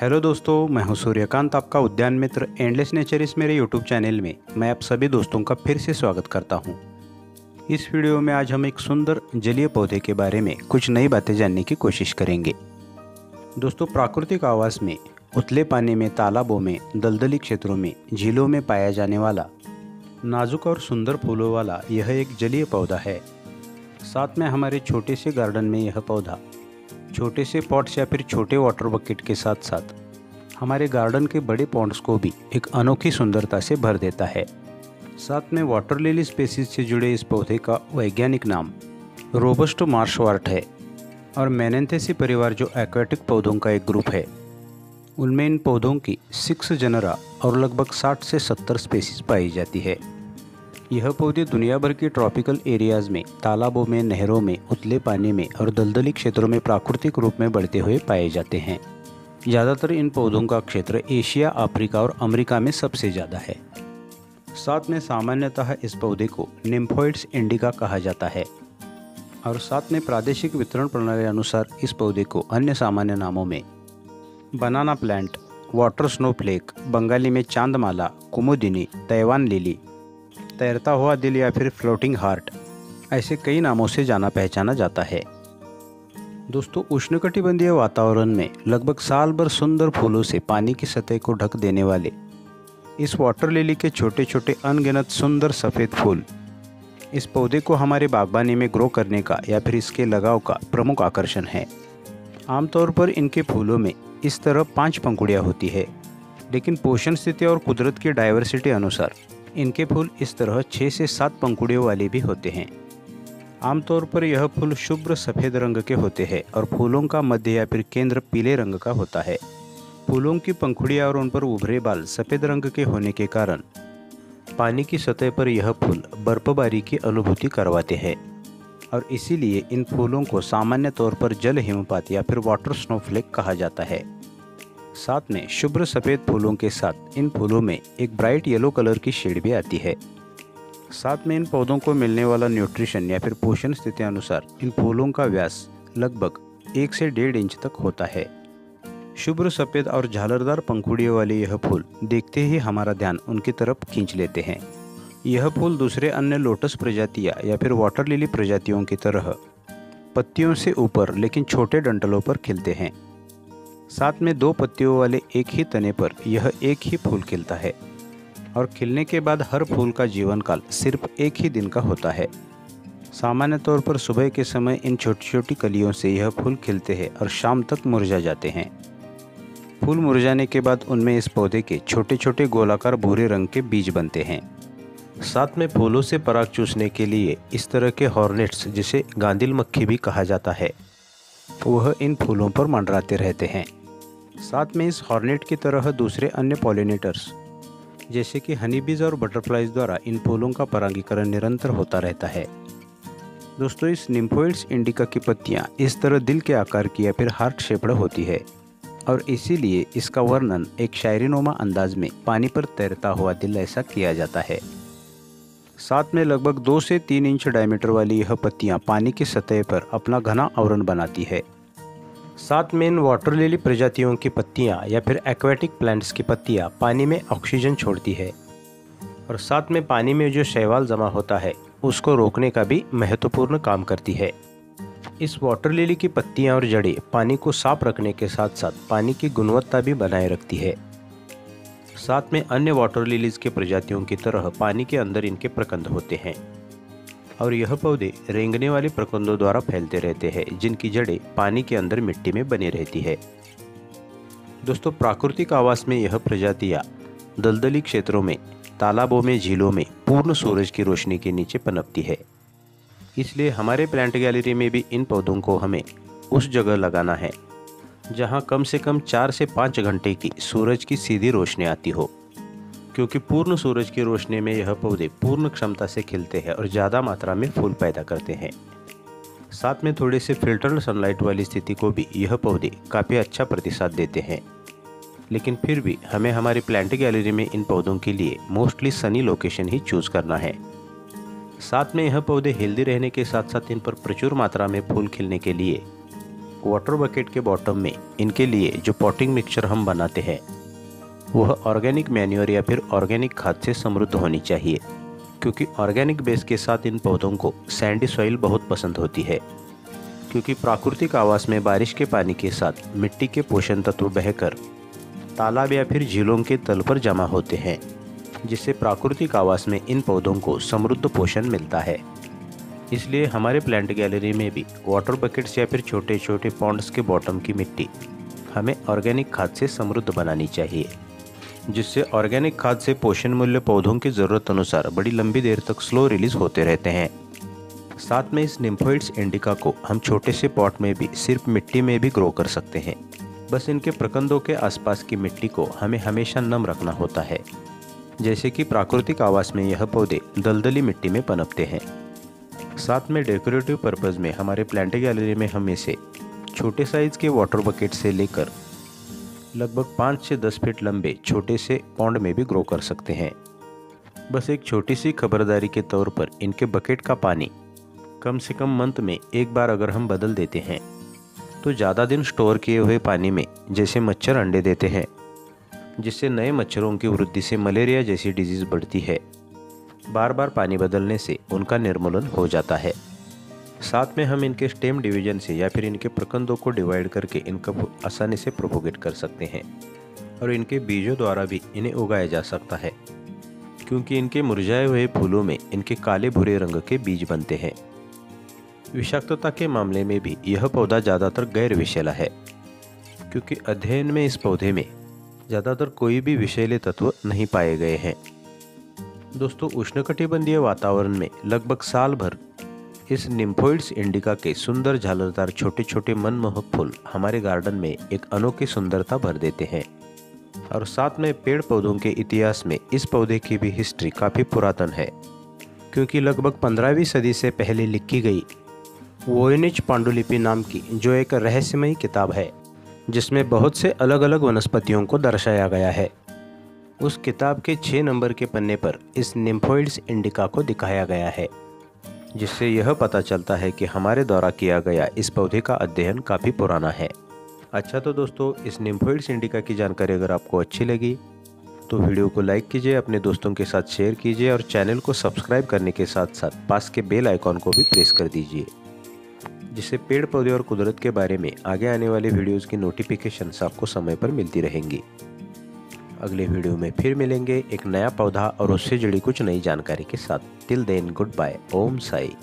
Hello दोस्तों, मैं हूं सूर्यकांत, आपका उद्यान मित्र एंडलेस नेचर इस मेरे यूट्यूब चैनल में मैं आप सभी दोस्तों का फिर से स्वागत करता हूं। इस वीडियो में आज हम एक सुंदर जलीय पौधे के बारे में कुछ नई बातें जानने की कोशिश करेंगे। दोस्तों, प्राकृतिक आवास में, उथले पानी में, तालाबों में, दलदली क्षेत्रों में, झीलों में पाया जाने वाला नाजुक और सुंदर फूलों वाला यह एक जलीय पौधा है। साथ में हमारे छोटे से गार्डन में यह पौधा छोटे से पॉट्स या फिर छोटे वाटर बकेट के साथ साथ हमारे गार्डन के बड़े पॉन्ड्स को भी एक अनोखी सुंदरता से भर देता है। साथ में वाटर लिली स्पेसीज से जुड़े इस पौधे का वैज्ञानिक नाम रोबस्ट मार्शवार्ट है और मैनेंथेसी परिवार जो एक्वेटिक पौधों का एक ग्रुप है, उनमें इन पौधों की 6 जनरा और लगभग 60 से 70 स्पेसीज पाई जाती है। यह पौधे दुनिया भर के ट्रॉपिकल एरियाज में, तालाबों में, नहरों में, उथले पानी में और दलदली क्षेत्रों में प्राकृतिक रूप में बढ़ते हुए पाए जाते हैं। ज़्यादातर इन पौधों का क्षेत्र एशिया, अफ्रीका और अमेरिका में सबसे ज़्यादा है। साथ में सामान्यतः इस पौधे को निम्फोइड्स इंडिका कहा जाता है और साथ में प्रादेशिक वितरण प्रणाली अनुसार इस पौधे को अन्य सामान्य नामों में बनाना प्लांट, वाटर स्नोफ्लेक, बंगाली में चांदमाला, कुमुदिनी, तैवान लिली, तैरता हुआ दिल या फिर फ्लोटिंग हार्ट, ऐसे कई नामों से जाना पहचाना जाता है। दोस्तों, उष्णकटिबंधीय वातावरण में लगभग साल भर सुंदर फूलों से पानी की सतह को ढक देने वाले इस वाटर लिली के छोटे छोटे अनगिनत सुंदर सफ़ेद फूल इस पौधे को हमारे बागबानी में ग्रो करने का या फिर इसके लगाव का प्रमुख आकर्षण है। आमतौर पर इनके फूलों में इस तरह 5 पंखुड़ियाँ होती है, लेकिन पोषण स्थिति और कुदरत की डाइवर्सिटी अनुसार इनके फूल इस तरह 6 से 7 पंखुड़ियों वाले भी होते हैं। आमतौर पर यह फूल शुभ्र सफ़ेद रंग के होते हैं और फूलों का मध्य या फिर केंद्र पीले रंग का होता है। फूलों की पंखुड़ियाँ और उन पर उभरे बाल सफ़ेद रंग के होने के कारण पानी की सतह पर यह फूल बर्फबारी की अनुभूति करवाते हैं और इसीलिए इन फूलों को सामान्य तौर पर जल हिमपात या फिर वाटर स्नोफ्लेक कहा जाता है। साथ में शुभ्र सफ़ेद फूलों के साथ इन फूलों में एक ब्राइट येलो कलर की शेड भी आती है। साथ में इन पौधों को मिलने वाला न्यूट्रिशन या फिर पोषण स्थिति अनुसार इन फूलों का व्यास लगभग 1 से 1.5 इंच तक होता है। शुभ्र सफ़ेद और झालरदार पंखुड़ियों वाले यह फूल देखते ही हमारा ध्यान उनकी तरफ खींच लेते हैं। यह फूल दूसरे अन्य लोटस प्रजातियाँ या फिर वाटर लिली प्रजातियों की तरह पत्तियों से ऊपर लेकिन छोटे डंठलों पर खिलते हैं। साथ में 2 पत्तियों वाले एक ही तने पर यह एक ही फूल खिलता है और खिलने के बाद हर फूल का जीवन काल सिर्फ एक ही दिन का होता है। सामान्य तौर पर सुबह के समय इन छोटी छोटी कलियों से यह फूल खिलते हैं और शाम तक मुरझा जाते हैं। फूल मुरझाने के बाद उनमें इस पौधे के छोटे छोटे गोलाकार भूरे रंग के बीज बनते हैं। साथ में फूलों से पराग चूसने के लिए इस तरह के हॉर्नेट्स, जिसे गांदिल मक्खी भी कहा जाता है, वह इन फूलों पर मंडराते रहते हैं। साथ में इस हॉर्नेट की तरह दूसरे अन्य पॉलिनेटर्स जैसे कि हनीबीज और बटरफ्लाइज द्वारा इन फूलों का परागीकरण निरंतर होता रहता है। दोस्तों, इस निम्फोइड्स इंडिका की पत्तियां इस तरह दिल के आकार की या फिर हार्ट शेप्ड होती है और इसीलिए इसका वर्णन एक शायरीनुमा अंदाज में पानी पर तैरता हुआ दिल ऐसा किया जाता है। साथ में लगभग 2 से 3 इंच डायमीटर वाली यह पत्तियां पानी की सतह पर अपना घना आवरण बनाती है। साथ में इन वाटर लिली प्रजातियों की पत्तियां या फिर एक्वेटिक प्लांट्स की पत्तियां पानी में ऑक्सीजन छोड़ती है और साथ में पानी में जो शैवाल जमा होता है उसको रोकने का भी महत्वपूर्ण काम करती है। इस वाटर लिली की पत्तियां और जड़ें पानी को साफ रखने के साथ साथ पानी की गुणवत्ता भी बनाए रखती है। साथ में अन्य वाटर लिलीज के प्रजातियों की तरह पानी के अंदर इनके प्रकंद होते हैं और यह पौधे रेंगने वाले प्रकंदों द्वारा फैलते रहते हैं, जिनकी जड़ें पानी के अंदर मिट्टी में बनी रहती है। दोस्तों, प्राकृतिक आवास में यह प्रजातियां दलदली क्षेत्रों में, तालाबों में, झीलों में पूर्ण सूरज की रोशनी के नीचे पनपती है। इसलिए हमारे प्लांट गैलरी में भी इन पौधों को हमें उस जगह लगाना है जहां कम से कम 4 से 5 घंटे की सूरज की सीधी रोशनी आती हो, क्योंकि पूर्ण सूरज की रोशनी में यह पौधे पूर्ण क्षमता से खिलते हैं और ज़्यादा मात्रा में फूल पैदा करते हैं। साथ में थोड़े से फिल्टर्ड सनलाइट वाली स्थिति को भी यह पौधे काफ़ी अच्छा प्रतिसाद देते हैं। लेकिन फिर भी हमें हमारी प्लांट गैलरी में इन पौधों के लिए मोस्टली सनी लोकेशन ही चूज़ करना है। साथ में यह पौधे हेल्दी रहने के साथ साथ इन पर प्रचुर मात्रा में फूल खिलने के लिए वाटर बकेट के बॉटम में इनके लिए जो पॉटिंग मिक्सचर हम बनाते हैं वह ऑर्गेनिक मैन्योर या फिर ऑर्गेनिक खाद से समृद्ध होनी चाहिए, क्योंकि ऑर्गेनिक बेस के साथ इन पौधों को सैंडी सॉइल बहुत पसंद होती है। क्योंकि प्राकृतिक आवास में बारिश के पानी के साथ मिट्टी के पोषण तत्व बहकर तालाब या फिर झीलों के तल पर जमा होते हैं, जिससे प्राकृतिक आवास में इन पौधों को समृद्ध पोषण मिलता है। इसलिए हमारे प्लांट गैलरी में भी वाटर बकेट्स या फिर छोटे छोटे पॉन्ड्स के बॉटम की मिट्टी हमें ऑर्गेनिक खाद से समृद्ध बनानी चाहिए, जिससे ऑर्गेनिक खाद से पोषण मूल्य पौधों की ज़रूरत अनुसार बड़ी लंबी देर तक स्लो रिलीज होते रहते हैं। साथ में इस निम्फोइड्स इंडिका को हम छोटे से पॉट में भी सिर्फ मिट्टी में भी ग्रो कर सकते हैं। बस इनके प्रकंदों के आसपास की मिट्टी को हमें हमेशा नम रखना होता है, जैसे कि प्राकृतिक आवास में यह पौधे दलदली मिट्टी में पनपते हैं। साथ में डेकोरेटिव पर्पज़ में हमारे प्लांट गैलरी में हम इसे छोटे साइज़ के वाटर बकेट से लेकर लगभग 5 से 10 फीट लंबे छोटे से पॉन्ड में भी ग्रो कर सकते हैं। बस एक छोटी सी खबरदारी के तौर पर इनके बकेट का पानी कम से कम मंथ में एक बार अगर हम बदल देते हैं तो ज़्यादा दिन स्टोर किए हुए पानी में जैसे मच्छर अंडे देते हैं, जिससे नए मच्छरों की वृद्धि से मलेरिया जैसी डिजीज़ बढ़ती है। बार बार पानी बदलने से उनका निर्मूलन हो जाता है। साथ में हम इनके स्टेम डिवीजन से या फिर इनके प्रकंदों को डिवाइड करके इनका आसानी से प्रोपोगेट कर सकते हैं, और इनके बीजों द्वारा भी इन्हें उगाया जा सकता है, क्योंकि इनके मुरझाए हुए फूलों में इनके काले भूरे रंग के बीज बनते हैं। विषाक्तता के मामले में भी यह पौधा ज़्यादातर गैर विषैला है, क्योंकि अध्ययन में इस पौधे में ज़्यादातर कोई भी विषैले तत्व नहीं पाए गए हैं। दोस्तों, उष्णकटिबंधीय वातावरण में लगभग साल भर इस निम्फोइड्स इंडिका के सुंदर झालरदार छोटे छोटे मनमोहक फूल हमारे गार्डन में एक अनोखी सुंदरता भर देते हैं। और साथ में पेड़ पौधों के इतिहास में इस पौधे की भी हिस्ट्री काफ़ी पुरातन है, क्योंकि लगभग 15वीं सदी से पहले लिखी गई वोइनिच पांडुलिपि नाम की जो एक रहस्यमयी किताब है, जिसमें बहुत से अलग अलग वनस्पतियों को दर्शाया गया है, उस किताब के 6 नंबर के पन्ने पर इस निम्फोइड्स इंडिका को दिखाया गया है, जिससे यह पता चलता है कि हमारे द्वारा किया गया इस पौधे का अध्ययन काफ़ी पुराना है। अच्छा, तो दोस्तों, इस निम्फोइड्स इंडिका की जानकारी अगर आपको अच्छी लगी तो वीडियो को लाइक कीजिए, अपने दोस्तों के साथ शेयर कीजिए और चैनल को सब्सक्राइब करने के साथ साथ पास के बेल आइकॉन को भी प्रेस कर दीजिए, जिससे पेड़ पौधे और कुदरत के बारे में आगे आने वाले वीडियोज़ की नोटिफिकेशंस आपको समय पर मिलती रहेंगी। अगले वीडियो में फिर मिलेंगे एक नया पौधा और उससे जुड़ी कुछ नई जानकारी के साथ। Till then, goodbye. Om Sai.